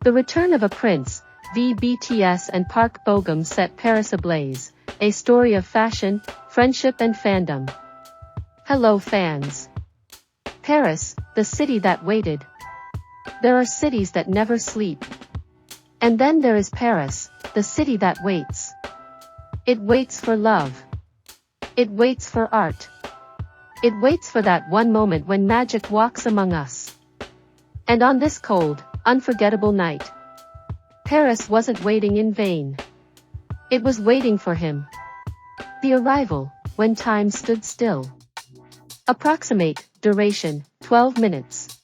The return of a prince, BTS and Park Bogum set Paris ablaze, a story of fashion, friendship and fandom. Hello fans. Paris, the city that waited. There are cities that never sleep. And then there is Paris, the city that waits. It waits for love. It waits for art. It waits for that one moment when magic walks among us. And on this cold, unforgettable night, Paris wasn't waiting in vain. It was waiting for him. The arrival, when time stood still. Approximate duration, 12 minutes.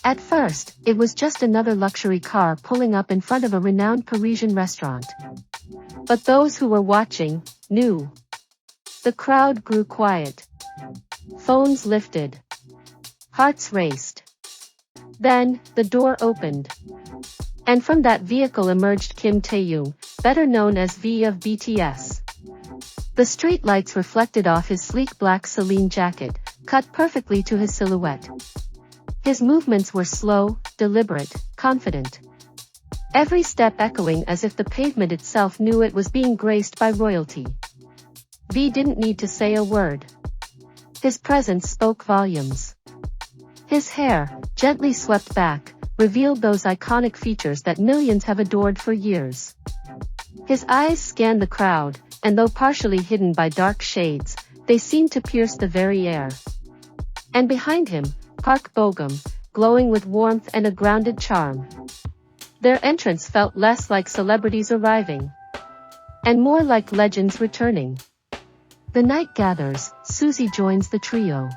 At first, it was just another luxury car pulling up in front of a renowned Parisian restaurant. But those who were watching knew. The crowd grew quiet. Phones lifted. Hearts raced. Then, the door opened. And from that vehicle emerged Kim Taehyung, better known as V of BTS. The street lights reflected off his sleek black Celine jacket, cut perfectly to his silhouette. His movements were slow, deliberate, confident. Every step echoing as if the pavement itself knew it was being graced by royalty. V didn't need to say a word. His presence spoke volumes. His hair, gently swept back, revealed those iconic features that millions have adored for years. His eyes scanned the crowd, and though partially hidden by dark shades, they seemed to pierce the very air. And behind him, Park Bogum, glowing with warmth and a grounded charm. Their entrance felt less like celebrities arriving, and more like legends returning. The night gathers, Suzy joins the trio.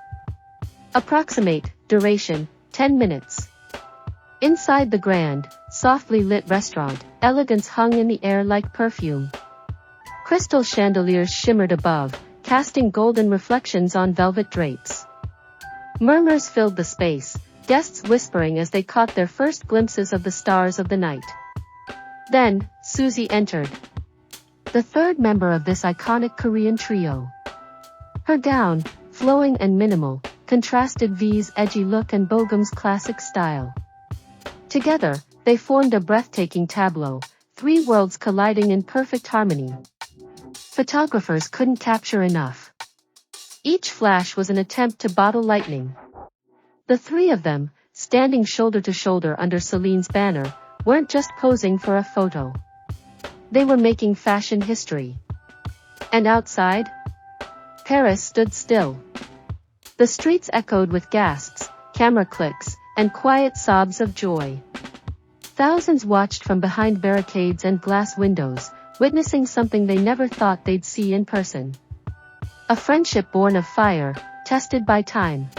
Approximate duration, 10 minutes. Inside the grand, softly lit restaurant, elegance hung in the air like perfume. Crystal chandeliers shimmered above, casting golden reflections on velvet drapes. Murmurs filled the space, guests whispering as they caught their first glimpses of the stars of the night. Then, Suzy entered. The third member of this iconic Korean trio. Her gown, flowing and minimal, contrasted V's edgy look and Bogum's classic style. Together, they formed a breathtaking tableau, three worlds colliding in perfect harmony. Photographers couldn't capture enough. Each flash was an attempt to bottle lightning. The three of them, standing shoulder to shoulder under Celine's banner, weren't just posing for a photo. They were making fashion history. And outside? Paris stood still. The streets echoed with gasps, camera clicks, and quiet sobs of joy. Thousands watched from behind barricades and glass windows, witnessing something they never thought they'd see in person. A friendship born of fire, tested by time.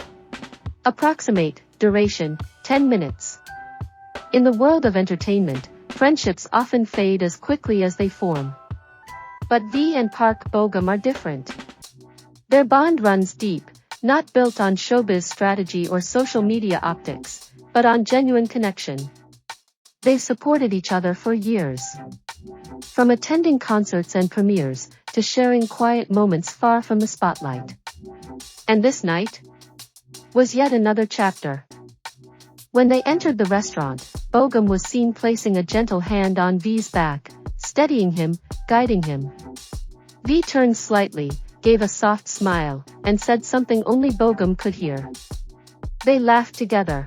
Approximate duration, 10 minutes. In the world of entertainment, friendships often fade as quickly as they form. But V and Park Bogum are different. Their bond runs deep, not built on showbiz strategy or social media optics, but on genuine connection. They've supported each other for years. From attending concerts and premieres, to sharing quiet moments far from the spotlight. And this night was yet another chapter. When they entered the restaurant, Bogum was seen placing a gentle hand on V's back, steadying him, guiding him. V turned slightly, gave a soft smile, and said something only Bogum could hear. They laughed together.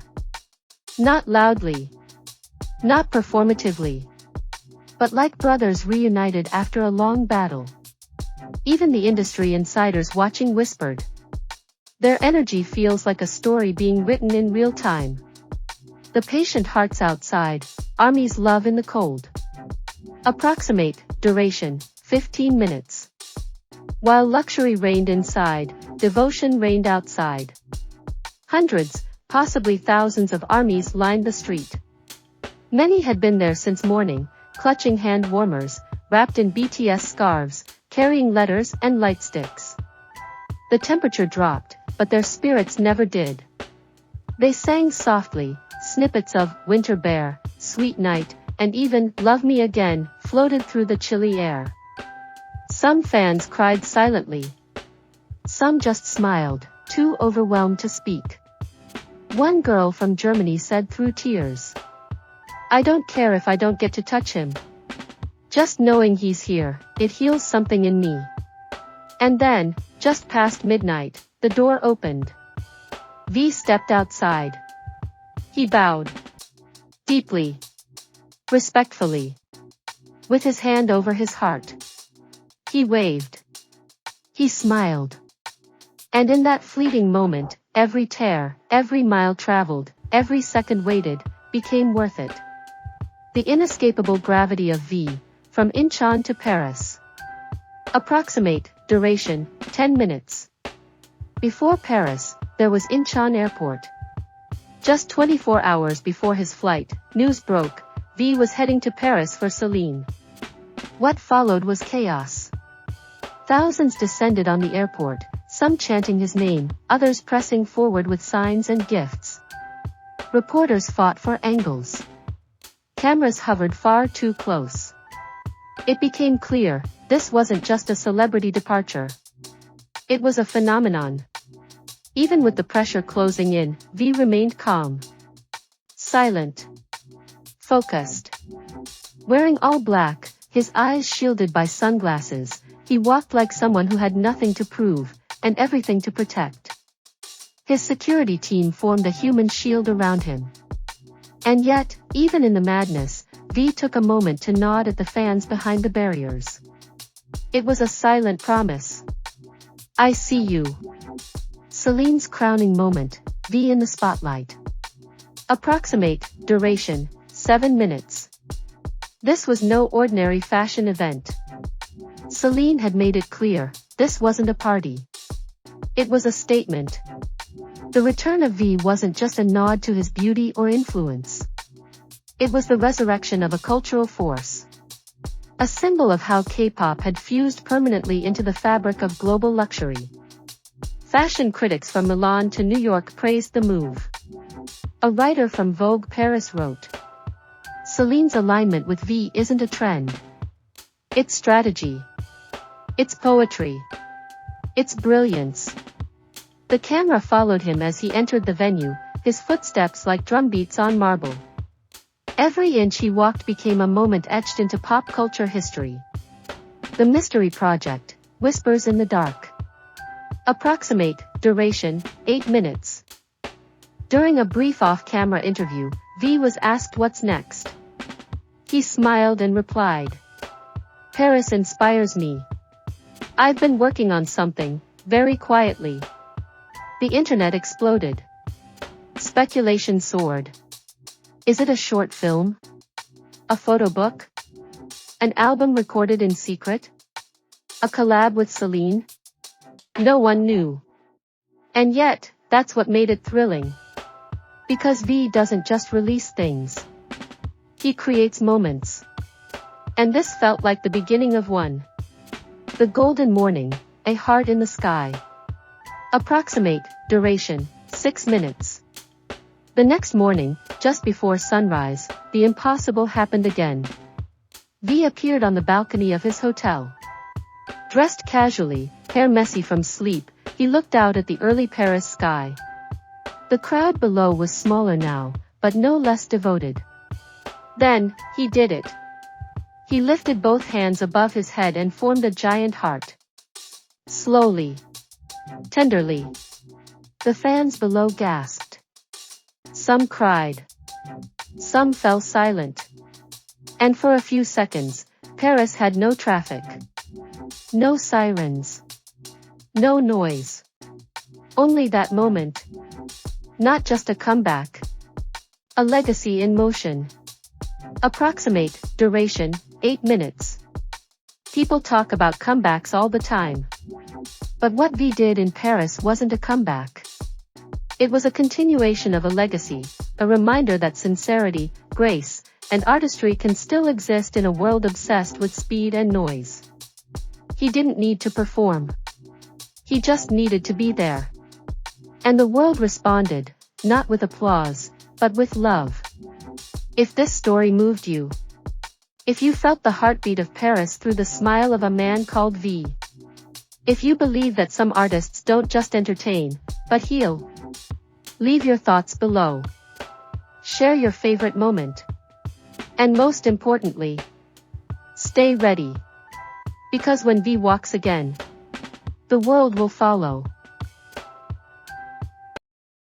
Not loudly. Not performatively. But like brothers reunited after a long battle. Even the industry insiders watching whispered. Their energy feels like a story being written in real time. The patient hearts outside, armies love in the cold. Approximate duration, 15 minutes. While luxury reigned inside, devotion reigned outside. Hundreds, possibly thousands of armies lined the street. Many had been there since morning, clutching hand warmers, wrapped in BTS scarves, carrying letters and light sticks. The temperature dropped, but their spirits never did. They sang softly, snippets of Winter Bear, Sweet Night, and even Love Me Again floated through the chilly air. Some fans cried silently. Some just smiled, too overwhelmed to speak. One girl from Germany said through tears, I don't care if I don't get to touch him. Just knowing he's here, it heals something in me. And then, just past midnight, the door opened. V stepped outside. He bowed. Deeply. Respectfully. With his hand over his heart. He waved. He smiled. And in that fleeting moment, every tear, every mile traveled, every second waited, became worth it. The inescapable gravity of V, from Incheon to Paris. Approximate duration, 10 minutes. Before Paris, there was Incheon Airport. Just 24 hours before his flight, news broke, V was heading to Paris for Celine. What followed was chaos. Thousands descended on the airport, some chanting his name, others pressing forward with signs and gifts. Reporters fought for angles. Cameras hovered far too close. It became clear, this wasn't just a celebrity departure. It was a phenomenon. Even with the pressure closing in, V remained calm. Silent. Focused. Wearing all black, his eyes shielded by sunglasses, he walked like someone who had nothing to prove, and everything to protect. His security team formed a human shield around him. And yet, even in the madness, V took a moment to nod at the fans behind the barriers. It was a silent promise. I see you. Celine's crowning moment, V in the spotlight. Approximate duration, 7 minutes. This was no ordinary fashion event. Celine had made it clear, this wasn't a party. It was a statement. The return of V wasn't just a nod to his beauty or influence. It was the resurrection of a cultural force. A symbol of how K-pop had fused permanently into the fabric of global luxury. Fashion critics from Milan to New York praised the move. A writer from Vogue Paris wrote, Celine's alignment with V isn't a trend. It's strategy. It's poetry. It's brilliance. The camera followed him as he entered the venue, his footsteps like drumbeats on marble. Every inch he walked became a moment etched into pop culture history. The Mystery Project, Whispers in the Dark. Approximate duration, 8 minutes. During a brief off-camera interview, V was asked what's next. He smiled and replied, Paris inspires me. I've been working on something, very quietly. The internet exploded. Speculation soared. Is it a short film? A photo book? An album recorded in secret? A collab with Celine? No one knew. And yet, that's what made it thrilling. Because V doesn't just release things. He creates moments. And this felt like the beginning of one. The Golden Morning, a heart in the sky. Approximate duration, 6 minutes. The next morning, just before sunrise, the impossible happened again. V appeared on the balcony of his hotel. Dressed casually, hair messy from sleep, he looked out at the early Paris sky. The crowd below was smaller now, but no less devoted. Then, he did it. He lifted both hands above his head and formed a giant heart. Slowly. Tenderly. The fans below gasped. Some cried. Some fell silent. And for a few seconds, Paris had no traffic. No sirens. No noise. Only that moment. Not just a comeback. A legacy in motion. Approximate duration, 8 minutes. People talk about comebacks all the time. But what V did in Paris wasn't a comeback. It was a continuation of a legacy, a reminder that sincerity, grace, and artistry can still exist in a world obsessed with speed and noise. He didn't need to perform. He just needed to be there. And the world responded, not with applause, but with love. If this story moved you, if you felt the heartbeat of Paris through the smile of a man called V, if you believe that some artists don't just entertain, but heal, leave your thoughts below. Share your favorite moment. And most importantly, stay ready. Because when V walks again, the world will follow.